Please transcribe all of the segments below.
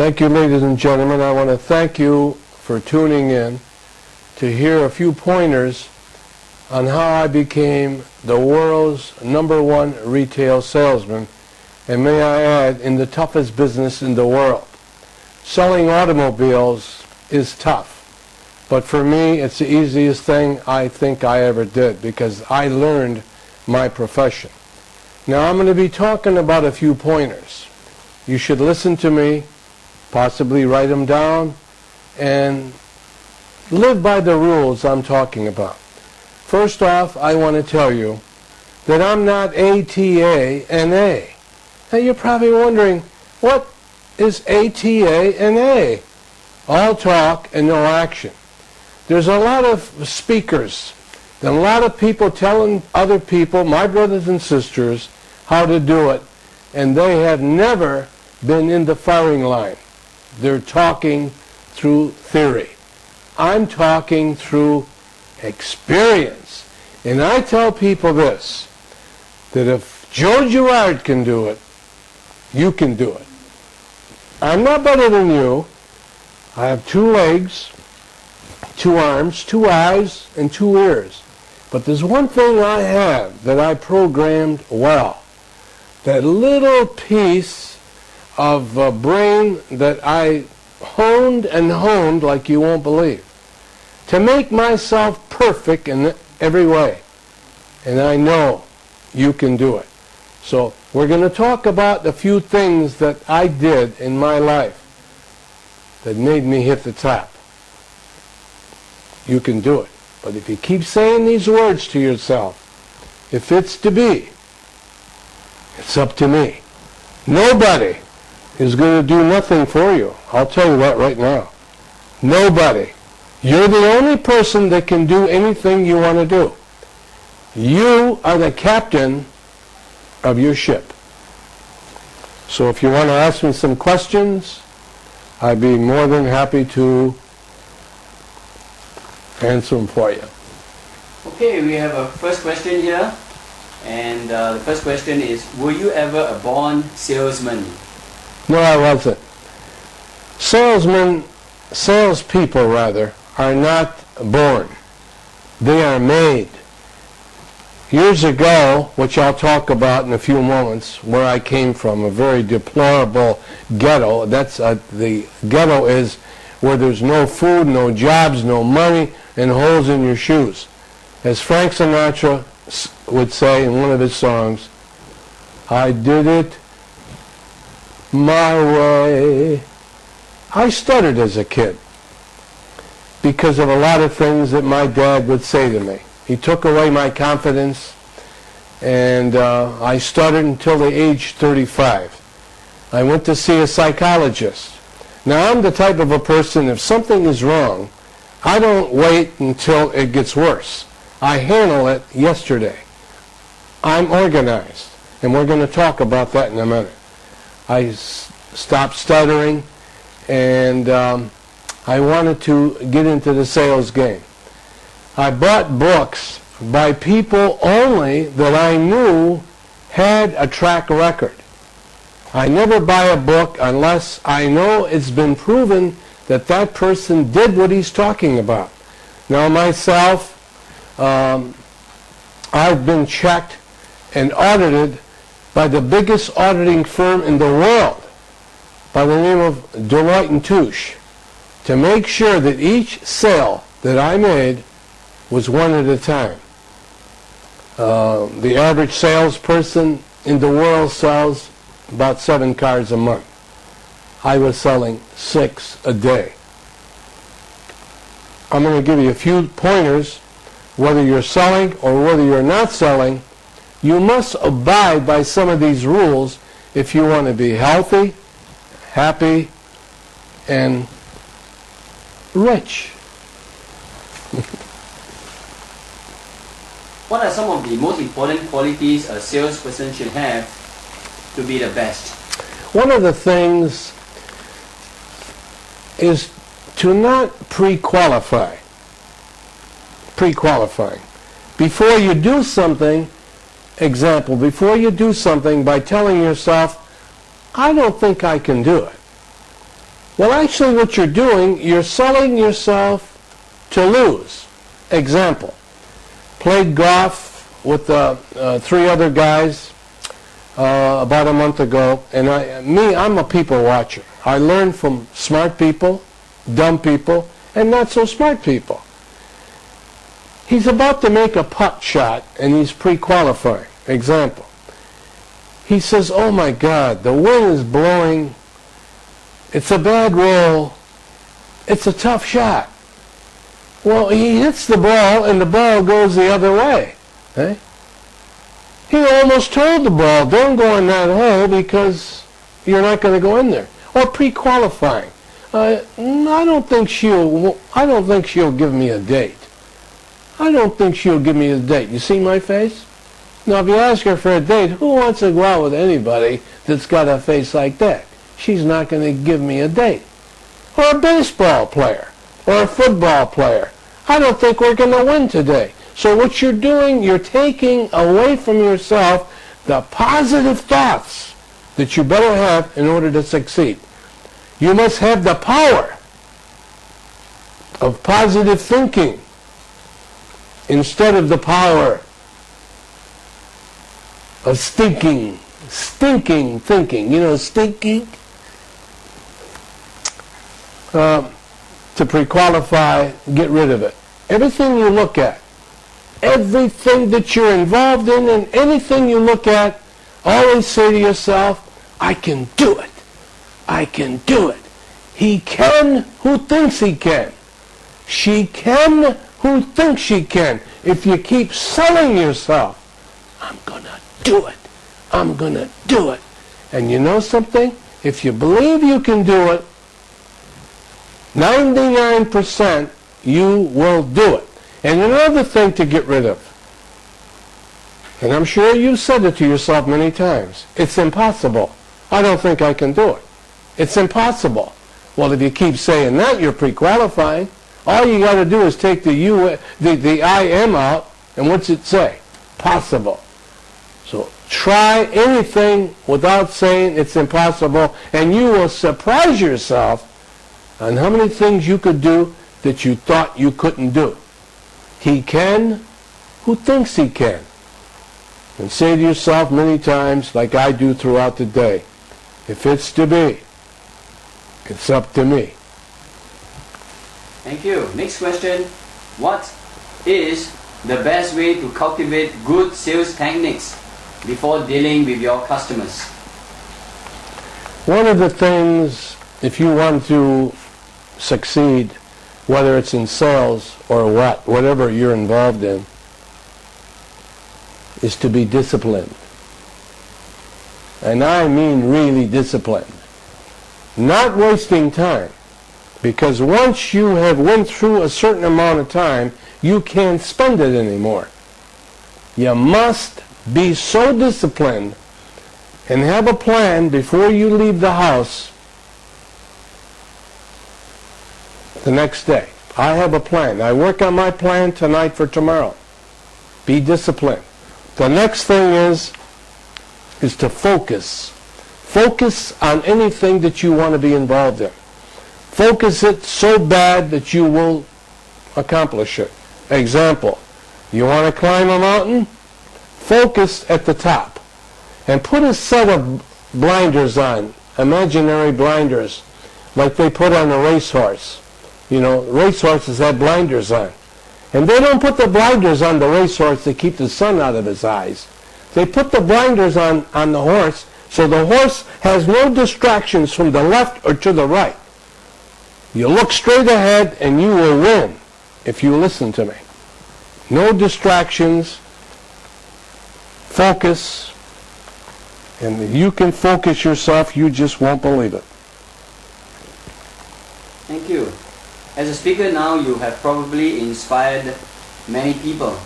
Thank you, ladies and gentlemen. I want to thank you for tuning in to hear a few pointers on how I became the world's #1 retail salesman, and may I add, in the toughest business in the world. Selling automobiles is tough, but for me it's the easiest thing I think I ever did because I learned my profession. Now I'm going to be talking about a few pointers. You should listen to me, possibly write them down, and live by the rules I'm talking about. First off, I want to tell you that I'm not ATA-NA. Now you're probably wondering, what is ATA-NA? All talk and no action. There's a lot of speakers and a lot of people telling other people, my brothers and sisters, how to do it, and they have never been in the firing line. They're talking through theory. I'm talking through experience. And I tell people this, that if Goe Girard can do it, you can do it. I'm not better than you. I have 2 legs, 2 arms, 2 eyes, and 2 ears. But there's one thing I have that I programmed well. That little piece of brain that I honed and honed like you won't believe, to make myself perfect in every way. And I know you can do it. So we're going to talk about a few things that I did in my life that made me hit the top. You can do it. But if you keep saying these words to yourself, if it's to be, it's up to me. Nobody is going to do nothing for you. I'll tell you that right now. Nobody. You're the only person that can do anything you want to do. You are the captain of your ship. So if you want to ask me some questions, I'd be more than happy to answer them for you. Okay, we have a first question here. And the first question is, were you ever a born salesman? No, I wasn't. Salespeople rather, are not born. They are made. Years ago, which I'll talk about in a few moments, where I came from, a very deplorable ghetto. That's the ghetto is where there's no food, no jobs, no money, and holes in your shoes. As Frank Sinatra would say in one of his songs, I did it my way. I stuttered as a kid because of a lot of things that my dad would say to me. He took away my confidence, and I stuttered until the age 35. I went to see a psychologist. Now I'm the type of a person, if something is wrong, I don't wait until it gets worse. I handle it yesterday. I'm organized, and we're going to talk about that in a minute. I stopped stuttering, and I wanted to get into the sales game. I bought books by people only that I knew had a track record. I never buy a book unless I know it's been proven that that person did what he's talking about. Now myself, I've been checked and audited by the biggest auditing firm in the world by the name of Deloitte & Touche to make sure that each sale that I made was one at a time. The average salesperson in the world sells about 7 cars a month. I was selling 6 a day. I'm going to give you a few pointers. Whether you're selling or whether you're not selling, you must abide by some of these rules if you want to be healthy, happy, and rich. What are some of the most important qualities a salesperson should have to be the best? One of the things is to not pre-qualify. Pre-qualifying. Before you do something, example, before you do something by telling yourself, I don't think I can do it. Well, actually what you're doing, you're selling yourself to lose. Example, played golf with 3 other guys about a month ago, and I'm a people watcher. I learn from smart people, dumb people, and not so smart people. He's about to make a putt shot, and he's pre-qualifying. Example, he says, oh my God, the wind is blowing, it's a bad roll, it's a tough shot. Well, he hits the ball, and the ball goes the other way. Eh? He almost told the ball, don't go in that hole because you're not going to go in there. Or pre-qualifying. I don't think she'll give me a date. I don't think she'll give me a date. You see my face? Now, if you ask her for a date, who wants to go out with anybody that's got a face like that? She's not going to give me a date. Or a baseball player. Or a football player. I don't think we're going to win today. So what you're doing, you're taking away from yourself the positive thoughts that you better have in order to succeed. You must have the power of positive thinking instead of the power of stinking thinking. You know, stinking? To pre-qualify, get rid of it. Everything you look at, everything that you're involved in, and anything you look at, always say to yourself, I can do it. I can do it. He can who thinks he can. She can who thinks she can. If you keep selling yourself, I'm going to do it. I'm going to do it. And you know something? If you believe you can do it, 99% you will do it. And another thing to get rid of, and I'm sure you've said it to yourself many times, it's impossible. I don't think I can do it. It's impossible. Well, if you keep saying that, you're pre-qualifying. All you got to do is take the I am out, and what's it say? Possible. So try anything without saying it's impossible, and you will surprise yourself on how many things you could do that you thought you couldn't do. He can who thinks he can. And say to yourself many times, like I do throughout the day, if it's to be, it's up to me. Thank you. Next question. What is the best way to cultivate good sales techniques before dealing with your customers? One of the things, if you want to succeed, whether it's in sales or whatever you're involved in, is to be disciplined. And I mean really disciplined. Not wasting time. Because once you have went through a certain amount of time, you can't spend it anymore. You must be so disciplined and have a plan before you leave the house the next day. I have a plan. I work on my plan tonight for tomorrow. Be disciplined. The next thing is to focus. Focus on anything that you want to be involved in. Focus it so bad that you will accomplish it. Example, you want to climb a mountain? Focus at the top. And put a set of blinders on, imaginary blinders, like they put on a racehorse. You know, racehorses have blinders on. And they don't put the blinders on the racehorse to keep the sun out of his eyes. They put the blinders on the horse so the horse has no distractions from the left or to the right. You look straight ahead and you will win if you listen to me. No distractions. Focus. And you can focus yourself, you just won't believe it. Thank you. As a speaker now, you have probably inspired many people.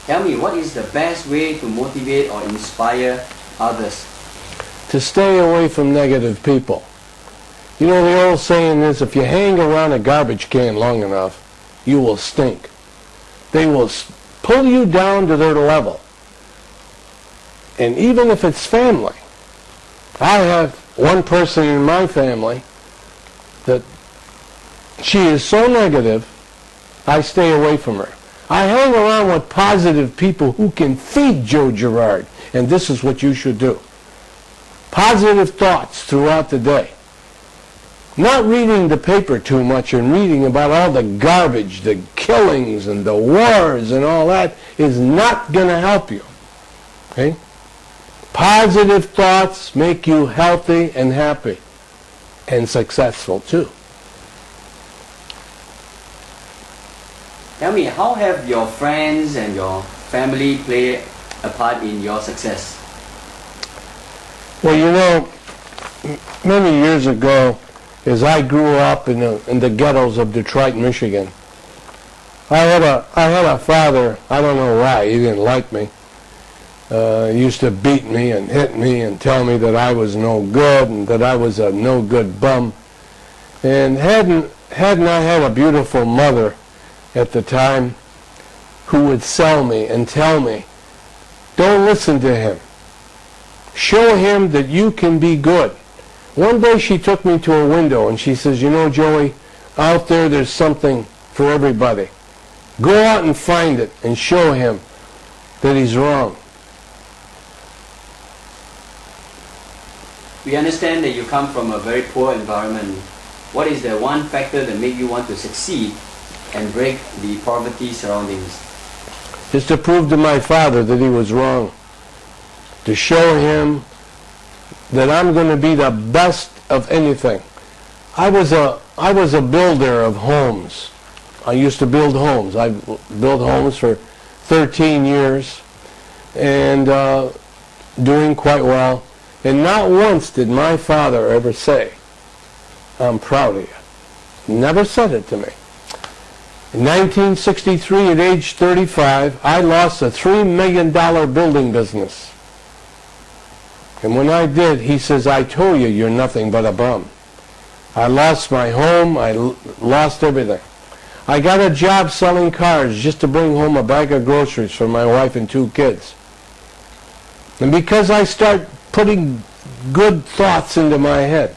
Tell me, what is the best way to motivate or inspire others? To stay away from negative people. You know, the old saying is, if you hang around a garbage can long enough, you will stink. They will pull you down to their level. And even if it's family, I have one person in my family that she is so negative, I stay away from her. I hang around with positive people who can feed Goe Girard, and this is what you should do. Positive thoughts throughout the day. Not reading the paper too much and reading about all the garbage, the killings and the wars and all that is not going to help you. Okay? Positive thoughts make you healthy and happy and successful too. Tell me, how have your friends and your family played a part in your success? Well, you know, many years ago, as I grew up in the ghettos of Detroit, Michigan, I had a father. I don't know why he didn't like me. He used to beat me and hit me and tell me that I was no good and that I was a no good bum. And hadn't I had a beautiful mother at the time who would sell me and tell me, don't listen to him. Show him that you can be good. One day she took me to a window and she says, you know, Joey, out there's something for everybody. Go out and find it and show him that he's wrong. We understand that you come from a very poor environment. What is the one factor that makes you want to succeed and break the poverty surroundings? Is to prove to my father that he was wrong. To show him that I'm going to be the best of anything. I was a builder of homes. I used to build homes. I built homes for 13 years and doing quite well. And not once did my father ever say, I'm proud of you. Never said it to me. In 1963, at age 35, I lost a $3 million building business. And when I did, he says, I told you you're nothing but a bum. I lost my home. I lost everything. I got a job selling cars just to bring home a bag of groceries for my wife and 2 kids. And because I start putting good thoughts into my head,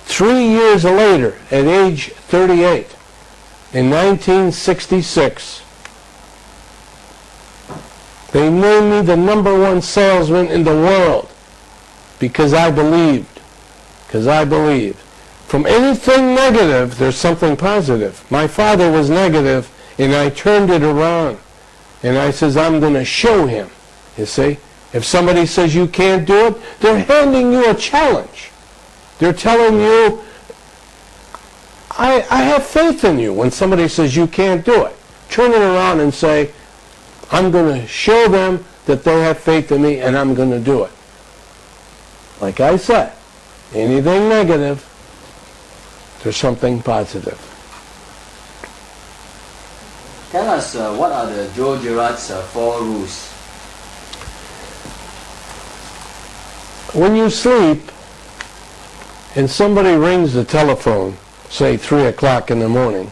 3 years later, at age 38, in 1966, they named me the #1 salesman in the world because I believed. Because I believed. From anything negative, there's something positive. My father was negative, and I turned it around. And I says, I'm going to show him. You see? If somebody says you can't do it, they're handing you a challenge. They're telling you, I have faith in you. When somebody says you can't do it, turn it around and say, I'm going to show them that they have faith in me and I'm going to do it. Like I said, anything negative, there's something positive. Tell us what are the Goe Girard's 4 rules? When you sleep and somebody rings the telephone, say 3 o'clock in the morning,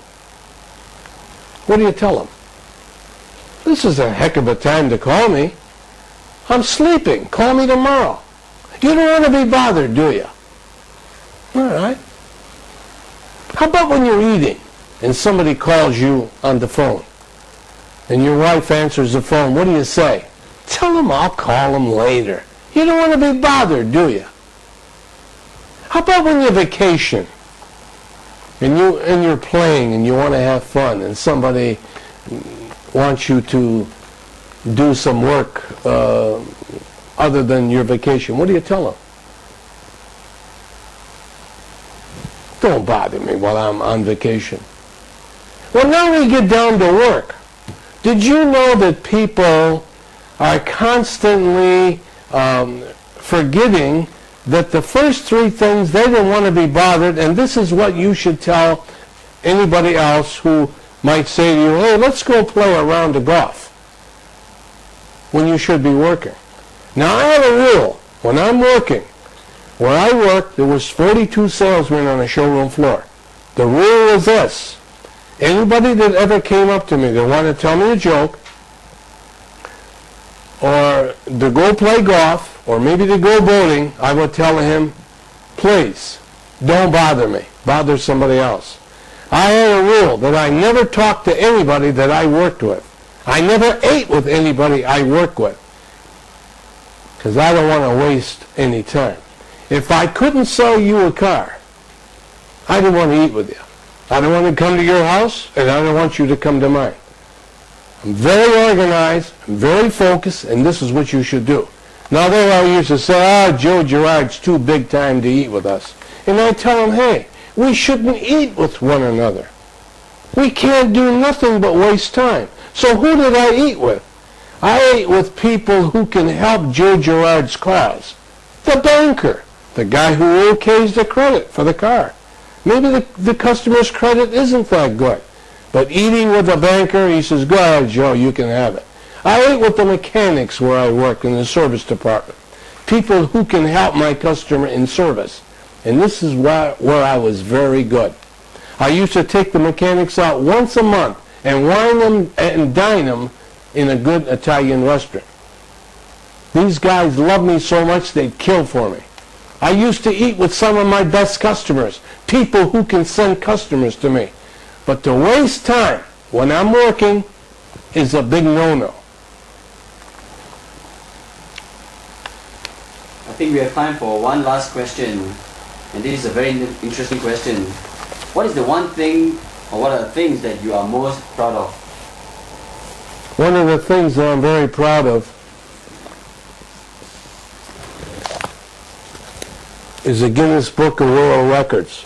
what do you tell them? This is a heck of a time to call me. I'm sleeping. Call me tomorrow. You don't want to be bothered, do you? All right. How about when you're eating and somebody calls you on the phone and your wife answers the phone? What do you say? Tell them I'll call them later. You don't want to be bothered, do you? How about when you vacation and you're playing and you want to have fun and somebody wants you to do some work other than your vacation? What do you tell them? Don't bother me while I'm on vacation. Well, now we get down to work. Did you know that people are constantly forgetting that the first 3 things, they don't want to be bothered, and this is what you should tell anybody else who might say to you, hey, let's go play a round of golf, when you should be working. Now, I have a rule. When I'm working, where I work, there was 42 salesmen on a showroom floor. The rule was this. Anybody that ever came up to me that wanted to tell me a joke, or to go play golf, or maybe to go boating, I would tell him, please, don't bother me. Bother somebody else. I had a rule that I never talked to anybody that I worked with. I never ate with anybody I worked with, because I don't want to waste any time. If I couldn't sell you a car, I didn't want to eat with you. I don't want to come to your house, and I don't want you to come to mine. I'm very organized, I'm very focused, and this is what you should do. Now they all used to say, Goe Girard's too big time to eat with us. And I tell them, hey, we shouldn't eat with one another. We can't do nothing but waste time. So who did I eat with? I ate with people who can help Goe Girard's cause. The banker, the guy who okays the credit for the car. Maybe the customer's credit isn't that good. But eating with a banker, he says, go ahead, Joe, you can have it. I ate with the mechanics where I work in the service department. People who can help my customer in service. And this is where I was very good. I used to take the mechanics out once a month and wine them and dine them in a good Italian restaurant. These guys loved me so much they'd kill for me. I used to eat with some of my best customers, people who can send customers to me. But to waste time when I'm working is a big no-no. I think we have time for one last question, and this is a very interesting question. What is the one thing, or what are the things that you are most proud of? One of the things that I'm very proud of is the Guinness Book of World Records.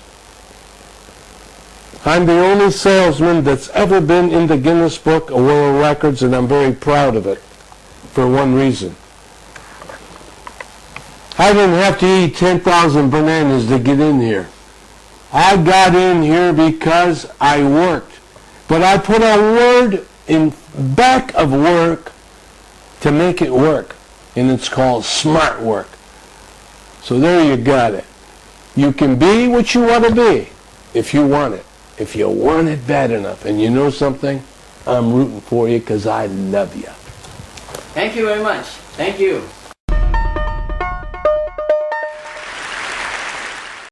I'm the only salesman that's ever been in the Guinness Book of World Records, and I'm very proud of it for one reason. I didn't have to eat 10,000 bananas to get in here. I got in here because I worked. But I put a word in back of work to make it work, and it's called smart work. So there you got it. You can be what you want to be if you want it. If you want it bad enough. And you know something? I'm rooting for you because I love you. Thank you very much. Thank you.